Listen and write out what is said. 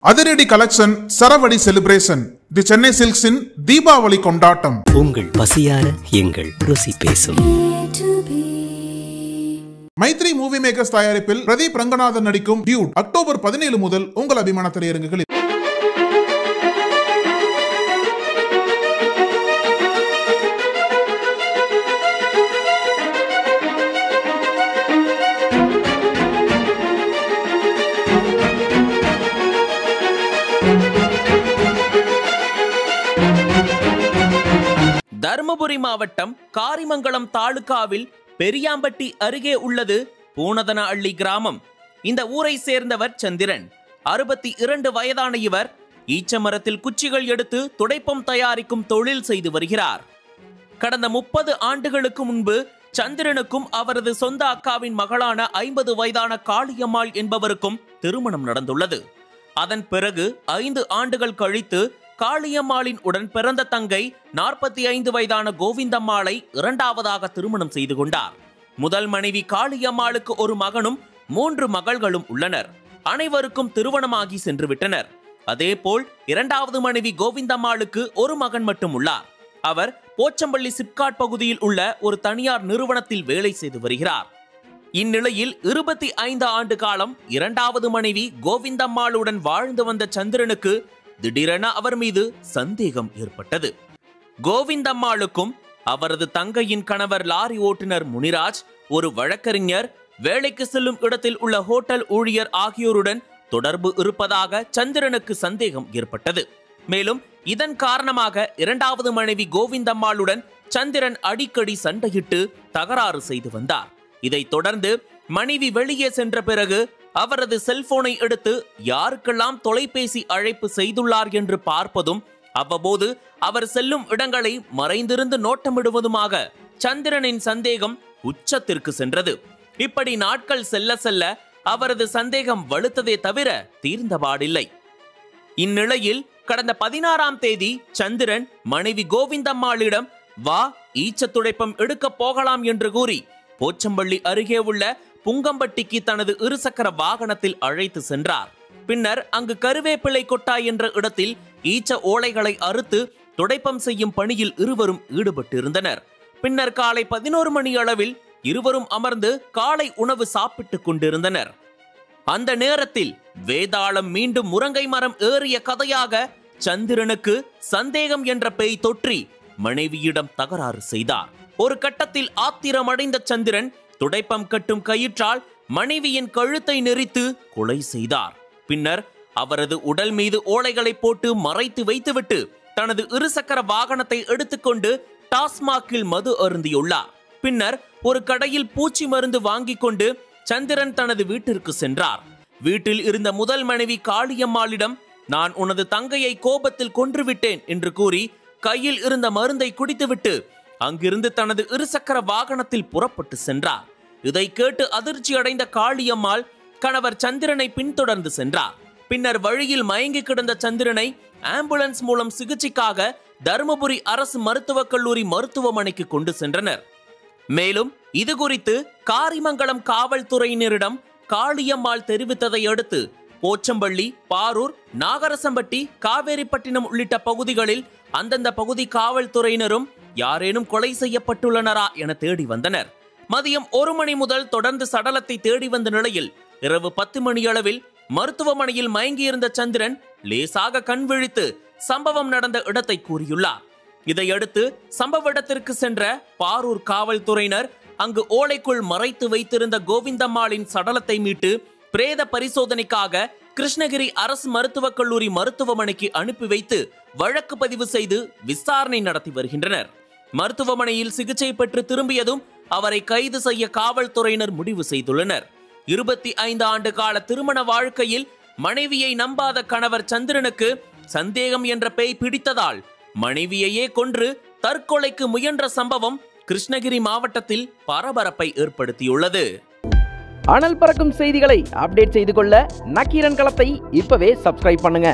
அதிரடி collection சரவடி celebration தி சென்னை சில்க்ஸின் தீபாவளி கொண்டாட்டம். உங்கள் பசியார எங்கள் ருசி பேசும். மைத்ரி மூவி மேக்கர்ஸ் தயாரிப்பில் பிரதீப் ரங்கநாதன் நடிக்கும் டியூட் அக்டோபர் 17 முதல் உங்கள் அபிமான திரையரங்குகளில். தர்மபுரி மாவட்டம் காரிமங்கலம் தாலுகாவில் பெரியாம்பட்டி அருகே உள்ளது பூனதனஅள்ளி கிராமம். இந்த ஊரை சேர்ந்தவர் சந்திரன். 62 வயதான இவர் ஈச்சமரத்தில் குச்சிகள் எடுத்து துடைப்பம் தயாரிக்கும் தொழில் செய்து வருகிறார். கடந்த 30 ஆண்டுகளுக்கு முன்பு சந்திரனுக்கும் அவரது சொந்த அக்காவின் மகளான 50 வயதான காளியம்மாள் என்பவருக்கும் திருமணம் நடந்துள்ளது. அதன் பிறகு 5 ஆண்டுகள் கழித்து காளியம்மாளின் உடன் பிறந்த தங்கை 45 வயதான கோவிந்தம்மாளை இரண்டாவதாக திருமணம் செய்து கொண்டார். முதல் மனைவி காளியம்மாளுக்கு ஒரு மகனும் 3 மகள்களும் உள்ளனர். அனைவருக்கும் திருமணமாகி சென்று விட்டனர். அதேபோல் இரண்டாவது மனைவி கோவிந்தம்மாளுக்கு ஒரு மகன் மட்டும் உள்ளார். அவர் போச்சம்பள்ளி சிப்காட் பகுதியில் உள்ள ஒரு தனியார் நிறுவனத்தில் வேலை செய்து வருகிறார். இந்நிலையில் 25 ஆண்டு காலம் இரண்டாவது மனைவி கோவிந்தம்மாளுடன் வாழ்ந்து வந்த சந்திரனுக்கு திடீரென அவர் மீது சந்தேகம் ஏற்பட்டது. கோவிந்தம்மாளுக்கும் அவரது தங்கையின் கணவர் லாரி ஓட்டுநர் முனிராஜ், ஒரு வழக்கறிஞர், வேலைக்கு செல்லும் இடத்தில் உள்ள ஹோட்டல் ஊழியர் ஆகியோருடன் தொடர்பு இருப்பதாக சந்திரனுக்கு சந்தேகம் ஏற்பட்டது. மேலும் இதன் காரணமாக இரண்டாவது மனைவி கோவிந்தம்மாளுடன் சந்திரன் அடிக்கடி சண்டையிட்டு தகராறு செய்து வந்தார். இதைத் தொடர்ந்து மனைவி வெளியே சென்ற பிறகு அவரது செல்போனை எடுத்து யாருக்கெல்லாம் தொலைபேசி அழைப்பு செய்துள்ளார் என்று பார்ப்பதும், அவ்வப்போது அவர் செல்லும் இடங்களை மறைந்திருந்து நோட்டமிடுவதுமாக சந்திரனின் சந்தேகம் உச்சத்திற்கு சென்றது. இப்படி நாட்கள் செல்ல செல்ல அவரது சந்தேகம் வலுத்ததே தவிர தீர்ந்தபாடில்லை. இந்நிலையில் கடந்த 16ஆம் தேதி சந்திரன் மனைவி கோவிந்தம்மாளிடம் வா ஈச்ச துடைப்பம் எடுக்க போகலாம் என்று கூறி போச்சம்பள்ளி அருகே உள்ள புங்கம்பட்டிக்கு தனது இருசக்கர வாகனத்தில் அழைத்து சென்றார். பின்னர் அங்கு கருவேப்பிலை கொட்டாய் என்ற இடத்தில் ஈச்ச ஓலைகளை அறுத்து துடைப்பம் செய்யும் பணியில் இருவரும் ஈடுபட்டிருந்தனர். பின்னர் காலை 11 மணி அளவில் இருவரும் அமர்ந்து காலை உணவு சாப்பிட்டுக் கொண்டிருந்தனர். அந்த நேரத்தில் வேதாளம் மீண்டும் முருங்கை மரம் ஏறிய கதையாக சந்திரனுக்கு சந்தேகம் என்ற பேய் தொற்றி மனைவியிடம் தகராறு செய்தார். ஒரு கட்டத்தில் ஆத்திரமடைந்த சந்திரன் துடைப்பம் கட்டும் கயிற்றால் மனைவியின் கழுத்தை நெரித்து கொலை செய்தார். பின்னர் அவரது உடல் மீது ஓலைகளை போட்டு மறைத்து வைத்துவிட்டு தனது இருசக்கர வாகனத்தை எடுத்துக்கொண்டு டாஸ்மாகில் மது அருந்தியுள்ளார். பின்னர் ஒரு கடையில் பூச்சி மருந்து வாங்கி கொண்டு சந்திரன் தனது வீட்டிற்கு சென்றார். வீட்டில் இருந்த முதல் மனைவி காளியம்மாளிடம் நான் உனது தங்கையை கோபத்தில் கொன்றுவிட்டேன் என்று கூறி கையில் இருந்த மருந்தை குடித்துவிட்டு அங்கிருந்து தனது இருசக்கர வாகனத்தில் புறப்பட்டு சென்றார். இதை கேட்டு அதிர்ச்சி அடைந்த காளியம்மாள் கணவர் சந்திரனை பின்தொடர்ந்து சென்றார். பின்னர் வழியில் மயங்கி கிடந்த சந்திரனை ஆம்புலன்ஸ் மூலம் சிகிச்சைக்காக தர்மபுரி அரசு மருத்துவக் கல்லூரி மருத்துவமனைக்கு கொண்டு சென்றனர். மேலும் இது குறித்து காரிமங்கலம் காவல்துறையினரிடம் காளியம்மாள் தெரிவித்ததை அடுத்து போச்சம்பள்ளி, பாரூர், நாகரசம்பட்டி, காவேரிப்பட்டினம் உள்ளிட்ட பகுதிகளில் அந்தந்த பகுதி காவல்துறையினரும் யாரேனும் கொலை செய்யப்பட்டுள்ளனரா என தேடி வந்தனர். மதியம் 1 மணி முதல் தொடர்ந்து சடலத்தை தேடி வந்த நிலையில் இரவு 10 மணி அளவில் மருத்துவமனையில் மயங்கியிருந்த சந்திரன் லேசாக கண் விழித்து சம்பவம் நடந்த இடத்தை கூறியுள்ளார். இதையடுத்து சம்பவ இடத்திற்கு சென்ற பாரூர் காவல்துறையினர் அங்கு ஓலைக்குள் மறைத்து வைத்திருந்த கோவிந்தம்மாளின் சடலத்தை மீட்டு பிரேத பரிசோதனைக்காக கிருஷ்ணகிரி அரசு மருத்துவக் கல்லூரி மருத்துவமனைக்கு அனுப்பி வைத்து வழக்கு பதிவு செய்து விசாரணை நடத்தி வருகின்றனர். மருத்துவமனையில் சிகிச்சை பெற்று திரும்பியதும் அவரை கைது செய்ய காவல்துறையினர் முடிவு செய்துள்ளனர். 25 ஆண்டு கால திருமண வாழ்க்கையில் மனைவியை நம்பாத கணவர் சந்திரனுக்கு சந்தேகம் என்ற பேய் பிடித்ததால் மனைவியையே கொன்று தற்கொலைக்கு முயன்ற சம்பவம் கிருஷ்ணகிரி மாவட்டத்தில் பரபரப்பை ஏற்படுத்தியுள்ளது. அனல் பறக்கும் செய்திகளை அப்டேட் செய்து கொள்ள நக்கீரன் களத்தை இப்பவே சப்ஸ்கிரைப் பண்ணுங்க.